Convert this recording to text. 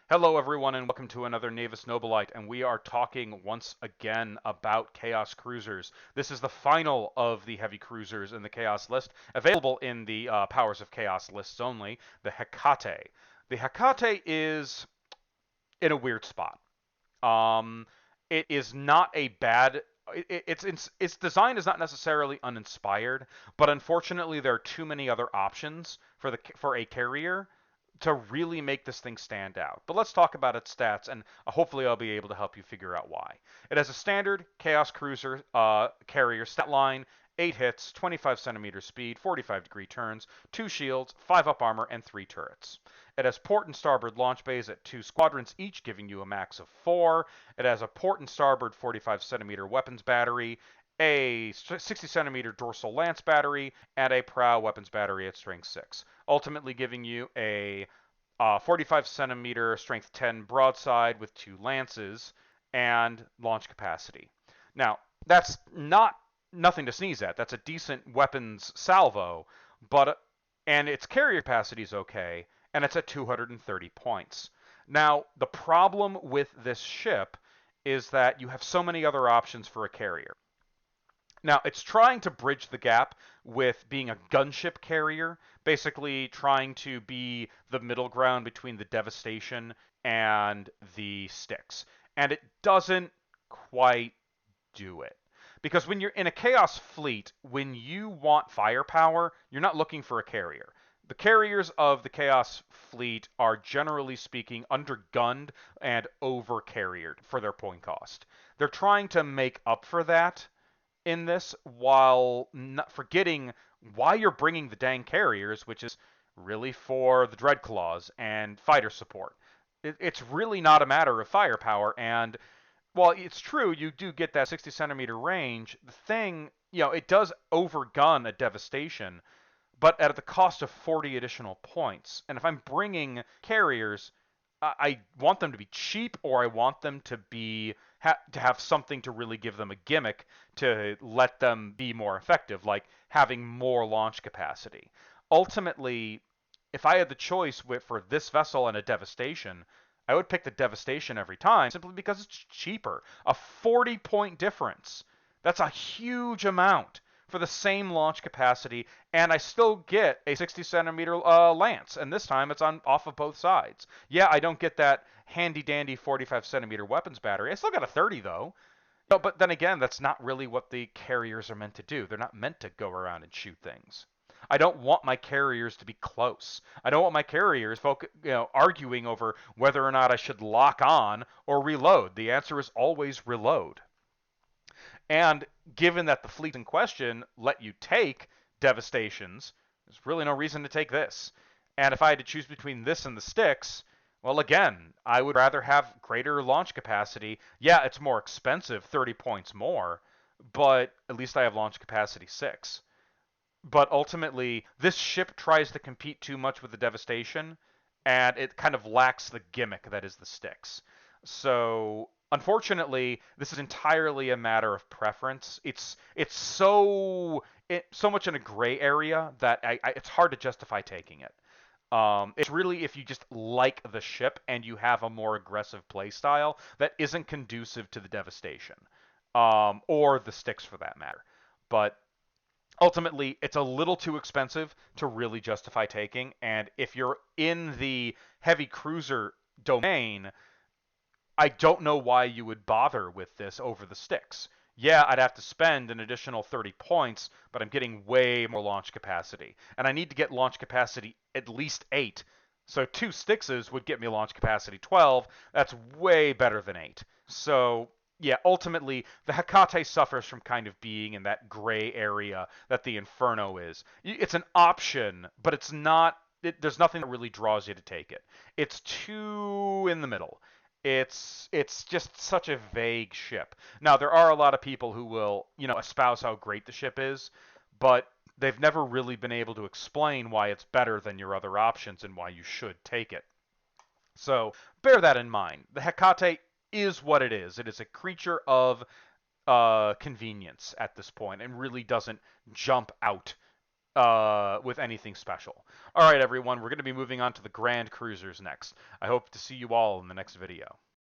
Hello, everyone, and welcome to another Navis Nobilite, and we are talking once again about Chaos Cruisers. This is the final of the heavy cruisers in the Chaos list, available in the Powers of Chaos lists only, the Hecate. The Hecate is in a weird spot. Um, it is not a bad. Its design is not necessarily uninspired, but unfortunately there are too many other options for a carrier to really make this thing stand out. But let's talk about its stats, and hopefully I'll be able to help you figure out why. It has a standard Chaos Cruiser carrier stat line, 8 hits, 25 centimeter speed, 45-degree turns, 2 shields, 5 up armor, and 3 turrets. It has port and starboard launch bays at 2 squadrons each, giving you a max of 4. It has a port and starboard 45 centimeter weapons battery, a 60 centimeter dorsal lance battery, and a prow weapons battery at strength 6, ultimately giving you a 45 centimeter strength 10 broadside with 2 lances and launch capacity. Now, that's nothing to sneeze at. That's a decent weapons salvo, but and its carrier capacity is okay, and it's at 230 points. Now, the problem with this ship is that you have so many other options for a carrier. Now, it's trying to bridge the gap with being a gunship carrier, basically trying to be the middle ground between the Devastation and the Styx. And it doesn't quite do it. Because when you're in a Chaos fleet, when you want firepower, you're not looking for a carrier. The carriers of the Chaos fleet are, generally speaking, undergunned and over-carriered for their point cost. They're trying to make up for that in this while not forgetting why you're bringing the dang carriers, which is really for the Dreadclaws and fighter support. It's really not a matter of firepower, and while it's true you do get that 60 centimeter range, the thing, it does overgun a Devastation, but at the cost of 40 additional points. And if I'm bringing carriers, I want them to be cheap, or I want them to be to have something to really give them a gimmick to let them be more effective, like having more launch capacity. Ultimately, if I had the choice for this vessel and a Devastation, I would pick the Devastation every time simply because it's cheaper. A 40-point difference. That's a huge amount for the same launch capacity, and I still get a 60 centimeter lance, and this time it's on off of both sides. Yeah, I don't get that handy dandy 45 centimeter weapons battery. I still got a 30 though. No, but then again, that's not really what the carriers are meant to do. They're not meant to go around and shoot things. I don't want my carriers to be close. I don't want my carriers arguing over whether or not I should lock on or reload. The answer is always reload. And given that the fleet in question let you take Devastations, there's really no reason to take this. And if I had to choose between this and the Styx, well, again, I would rather have greater launch capacity. Yeah, it's more expensive, 30 points more, but at least I have launch capacity 6. But ultimately, this ship tries to compete too much with the Devastation, and it kind of lacks the gimmick that is the Styx. So, unfortunately, this is entirely a matter of preference. It's so much in a gray area that it's hard to justify taking it. It's really if you just like the ship and you have a more aggressive play style that isn't conducive to the Devastation, or the Styx for that matter. But ultimately, it's a little too expensive to really justify taking. And if you're in the heavy cruiser domain, I don't know why you would bother with this over the Styx. Yeah, I'd have to spend an additional 30 points, but I'm getting way more launch capacity. And I need to get launch capacity at least 8. So 2 Styxes would get me launch capacity 12. That's way better than 8. So, yeah, ultimately, the Hecate suffers from kind of being in that gray area that the Inferno is. It's an option, but it's not. There's nothing that really draws you to take it. It's too in the middle. It's just such a vague ship. Now there are a lot of people who will, espouse how great the ship is, but they've never really been able to explain why it's better than your other options and why you should take it. So bear that in mind. The Hecate is what it is. It is a creature of convenience at this point and really doesn't jump out with anything special. All right, everyone, we're going to be moving on to the Grand Cruisers next. I hope to see you all in the next video.